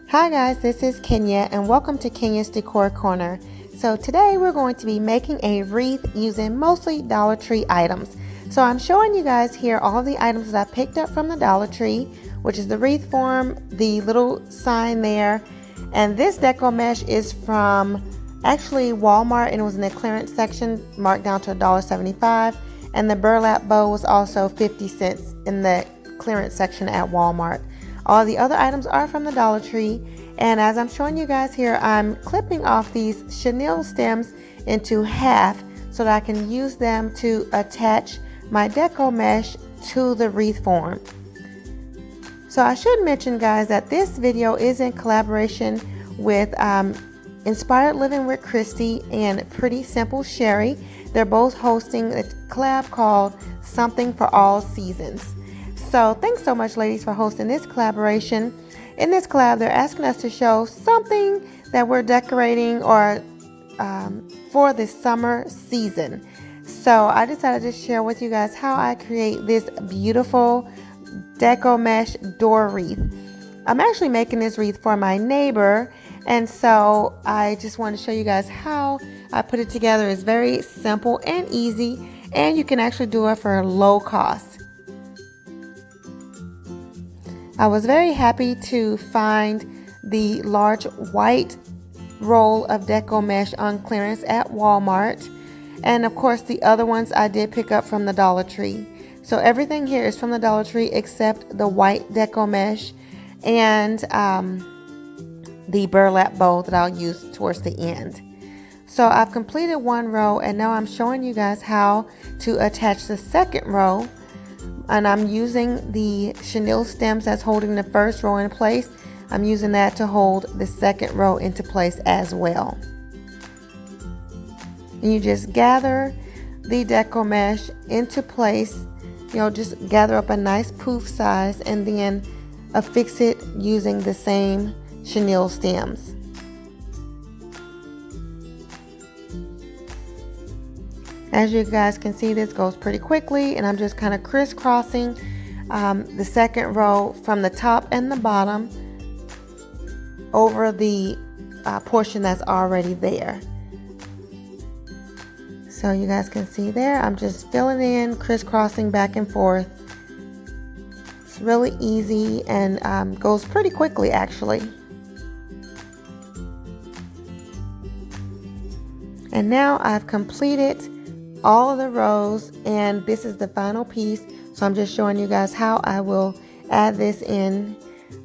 Hi guys, this is Kenya and welcome to Kenya's Decor Corner. So today we're going to be making a wreath using mostly Dollar Tree items. So I'm showing you guys here all the items that I picked up from the Dollar Tree, which is the wreath form, the little sign there, and this deco mesh is from actually Walmart and it was in the clearance section marked down to $1.75, and the burlap bow was also 50 cents in the clearance section at Walmart. All the other items are from the Dollar Tree, and as I'm showing you guys here, I'm clipping off these chenille stems into half so that I can use them to attach my deco mesh to the wreath form. So I should mention guys that this video is in collaboration with Inspired Living with Kristi and Pretty Simple Sherri. They're both hosting a collab called Something for All Seasons. So thanks so much ladies for hosting this collaboration. In this collab they're asking us to show something that we're decorating or for the summer season. So I decided to share with you guys how I create this beautiful deco mesh door wreath. I'm actually making this wreath for my neighbor, and so I just want to show you guys how I put it together. It's very simple and easy, and you can actually do it for low cost. I was very happy to find the large white roll of deco mesh on clearance at Walmart, and of course the other ones I did pick up from the Dollar Tree. So everything here is from the Dollar Tree except the white deco mesh and the burlap bow that I'll use towards the end. So I've completed one row, and now I'm showing you guys how to attach the second row. And I'm using the chenille stems that's holding the first row in place. I'm using that to hold the second row into place as well. And you just gather the deco mesh into place, just gather up a nice poof size and then affix it using the same chenille stems. As you guys can see, this goes pretty quickly, and I'm just kind of crisscrossing the second row from the top and the bottom over the portion that's already there. So you guys can see there, I'm just filling in, crisscrossing back and forth. It's really easy and goes pretty quickly actually. And now I've completed all of the rows, and this is the final piece. So I'm just showing you guys how I will add this in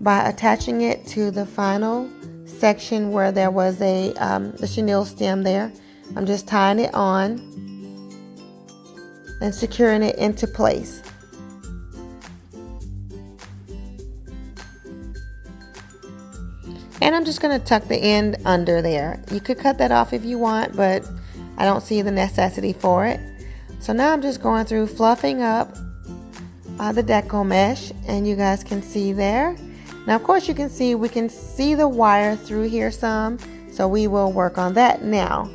by attaching it to the final section where there was the chenille stem there. I'm just tying it on and securing it into place. And I'm just going to tuck the end under there. You could cut that off if you want, but I don't see the necessity for it. So now I'm just going through fluffing up the deco mesh, and you guys can see there. Now of course we can see the wire through here some, so we will work on that now.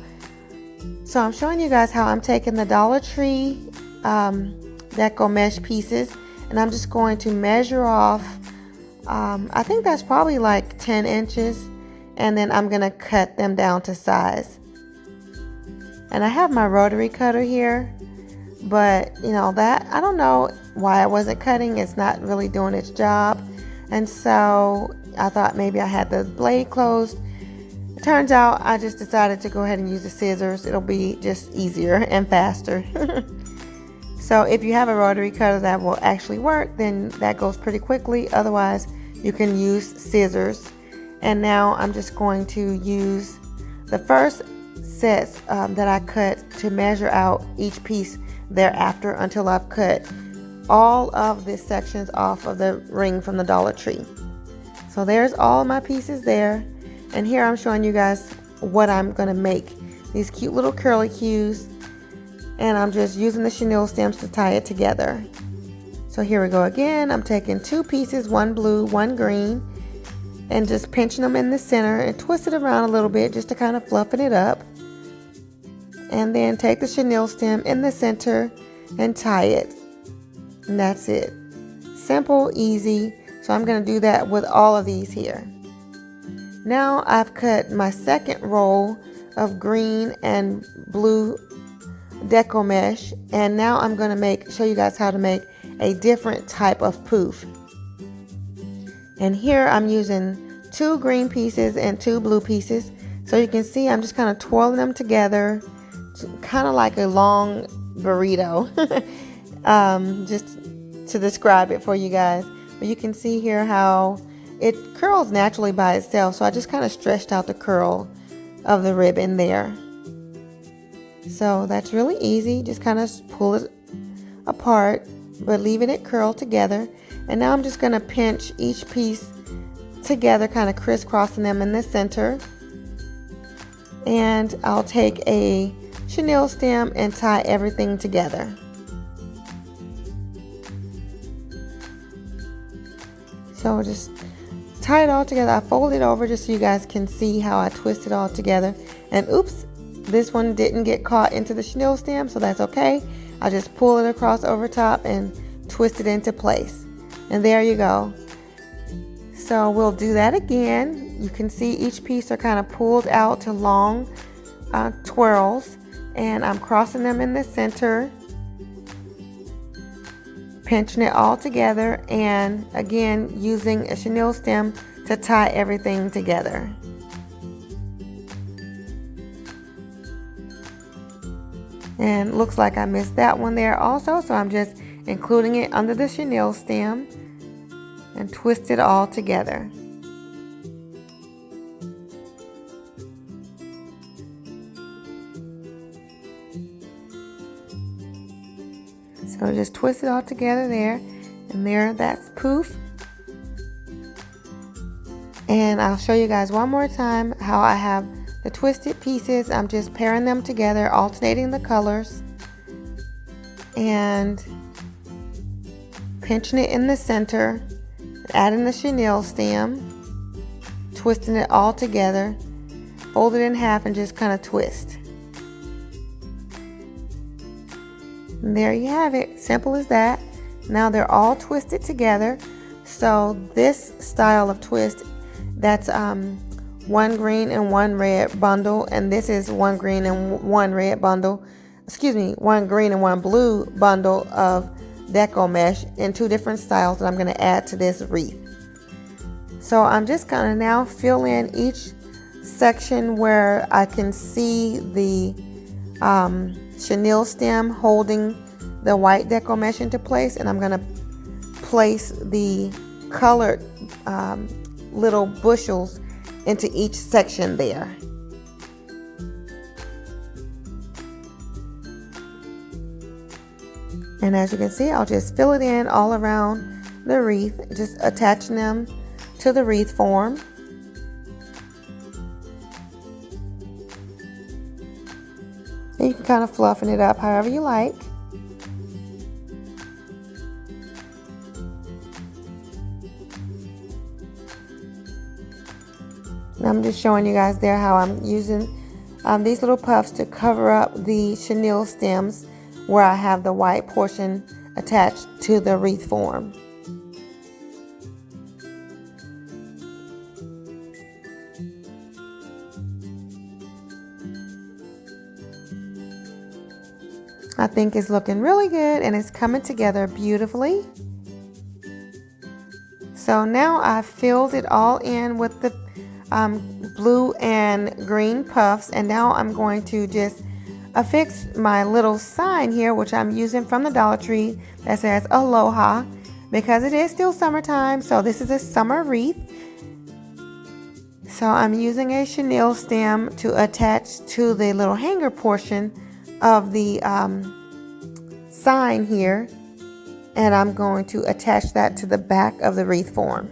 So I'm showing you guys how I'm taking the Dollar Tree deco mesh pieces, and I'm just going to measure off I think that's probably like 10 inches, and then I'm gonna cut them down to size. And I have my rotary cutter here, but that I don't know why I wasn't cutting. It's not really doing its job, and so I thought maybe I had the blade closed. It turns out I just decided to go ahead and use the scissors. It'll be just easier and faster. So if you have a rotary cutter that will actually work, then that goes pretty quickly. Otherwise you can use scissors. And now I'm just going to use the first sets that I cut to measure out each piece thereafter until I've cut all of the sections off of the ring from the Dollar Tree. So there's all of my pieces there, and here I'm showing you guys what I'm going to make. These cute little curly cues, and I'm just using the chenille stems to tie it together. So here we go again. I'm taking two pieces, one blue, one green, and just pinching them in the center and twist it around a little bit just to kind of fluffen it up. And then take the chenille stem in the center and tie it. And that's it. Simple, easy. So I'm going to do that with all of these here. Now I've cut my second roll of green and blue deco mesh, and now I'm going to show you guys how to make a different type of poof. And here I'm using 2 green pieces and 2 blue pieces. So you can see I'm just kind of twirling them together, kind of like a long burrito, just to describe it for you guys. But you can see here how it curls naturally by itself. So I just kind of stretched out the curl of the ribbon there. So that's really easy. Just kind of pull it apart, but leaving it curl together. And now I'm just going to pinch each piece together, kind of crisscrossing them in the center. And I'll take a chenille stem and tie everything together. So just tie it all together. I fold it over just so you guys can see how I twist it all together. And oops, this one didn't get caught into the chenille stem, so that's okay. I'll just pull it across over top and twist it into place. And there you go. So we'll do that again. You can see each piece are kind of pulled out to long twirls, and I'm crossing them in the center, pinching it all together, and again using a chenille stem to tie everything together. And looks like I missed that one there also, so I'm just including it under the chenille stem and twist it all together. So just twist it all together there, and there, that's poof. And I'll show you guys one more time how I have the twisted pieces. I'm just pairing them together, alternating the colors, and pinching it in the center, adding the chenille stem, twisting it all together, fold it in half and just kind of twist. And there you have it, simple as that. Now they're all twisted together. So this style of twist, that's 1 green and 1 red bundle, and this is 1 green and 1 red bundle, 1 green and 1 blue bundle of deco mesh in 2 different styles that I'm going to add to this wreath. So I'm just going to now fill in each section where I can see the chenille stem holding the white deco mesh into place, and I'm going to place the colored little bushels into each section there. And as you can see, I'll just fill it in all around the wreath, just attaching them to the wreath form. And you can kind of fluffen it up however you like. And I'm just showing you guys there how I'm using these little puffs to cover up the chenille stems where I have the white portion attached to the wreath form. I think it's looking really good and it's coming together beautifully. So now I've filled it all in with the blue and green puffs, and now I'm going to just affix my little sign here, which I'm using from the Dollar Tree, that says Aloha, because it is still summertime. So this is a summer wreath. So I'm using a chenille stem to attach to the little hanger portion of the sign here, and I'm going to attach that to the back of the wreath form.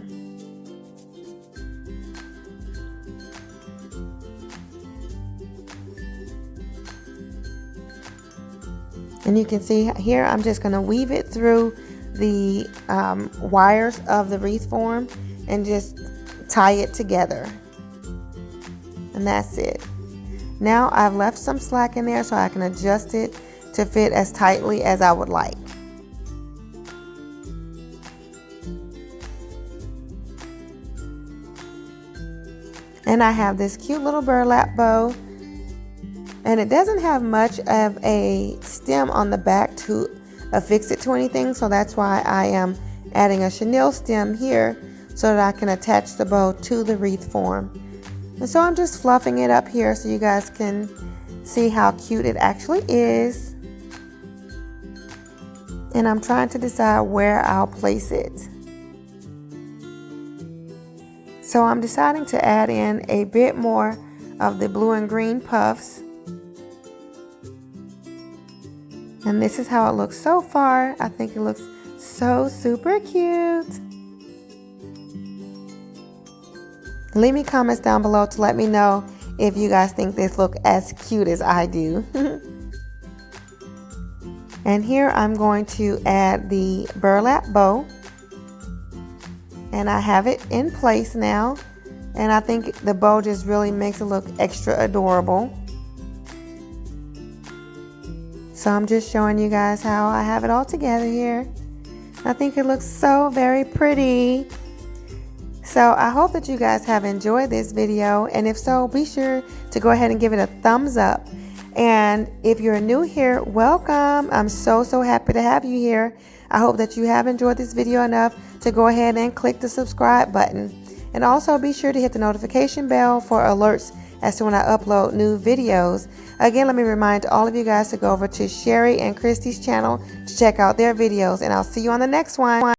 And you can see here I'm just going to weave it through the wires of the wreath form and just tie it together. And that's it. Now I've left some slack in there so I can adjust it to fit as tightly as I would like. And I have this cute little burlap bow. And it doesn't have much of a stem on the back to affix it to anything. So that's why I am adding a chenille stem here so that I can attach the bow to the wreath form. And so I'm just fluffing it up here so you guys can see how cute it actually is. And I'm trying to decide where I'll place it. So I'm deciding to add in a bit more of the blue and green puffs. And this is how it looks so far. I think it looks so super cute. Leave me comments down below to let me know if you guys think this looks as cute as I do. And here I'm going to add the burlap bow. And I have it in place now. And I think the bow just really makes it look extra adorable. So I'm just showing you guys how I have it all together here. I think it looks so very pretty. So I hope that you guys have enjoyed this video. And if so, be sure to go ahead and give it a thumbs up. And if you're new here, welcome. I'm so happy to have you here. I hope that you have enjoyed this video enough to go ahead and click the subscribe button. And also be sure to hit the notification bell for alerts as to when I upload new videos. Again, let me remind all of you guys to go over to Sherri and Kristi's channel to check out their videos. And I'll see you on the next one.